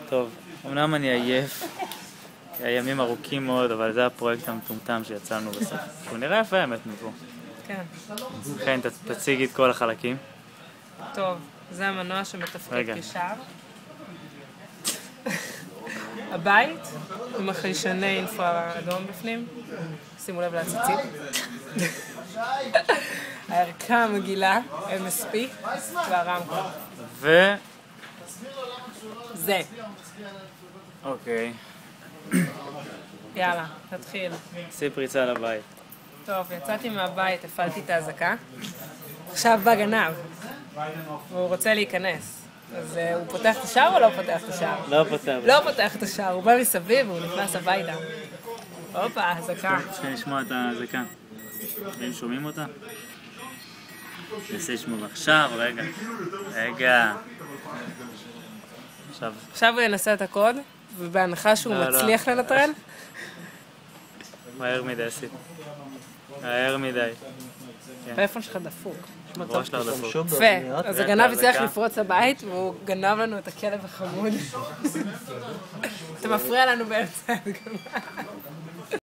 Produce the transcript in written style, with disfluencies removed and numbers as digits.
טוב, אמנם אני עייף, הימים ארוכים מאוד, אבל זה הפרויקט המטומטם שיצאנו בסוף. הוא נראה יפה האמת מפה. כן. כן, תציגי את כל החלקים. טוב, זה המנוע שמתפקד כשער. הבית עם החיישני אינפרה אדום בפנים. שימו לב להציצים. הערכה המגילה, MSP, והרמקול. זה. אוקיי. יאללה, תתחיל. עשי פריצה לבית. טוב, יצאתי מהבית, הפעלתי את ההזקה. עכשיו בא גנב. והוא רוצה להיכנס. אז הוא פותח את השער או לא פותח את השער? לא פותח. לא פותח את השער, הוא בא מסביב והוא נכנס הביתה. הופה, הזקה. צריכים לשמוע את ההזקה. הם שומעים אותה? נעשה לשמוע עכשיו, רגע. עכשיו הוא ינסה את הקוד, ובהנחה שהוא מצליח לנטרל. מהר מדי עשית. מהר מדי. הפלאפון שלך דפוק. ראש שלך דפוק. יפה, אז הגנב הצליח לפרוץ הבית, והוא גנב לנו את הכלב החמוד. אתה מפריע לנו באמצע הגנב.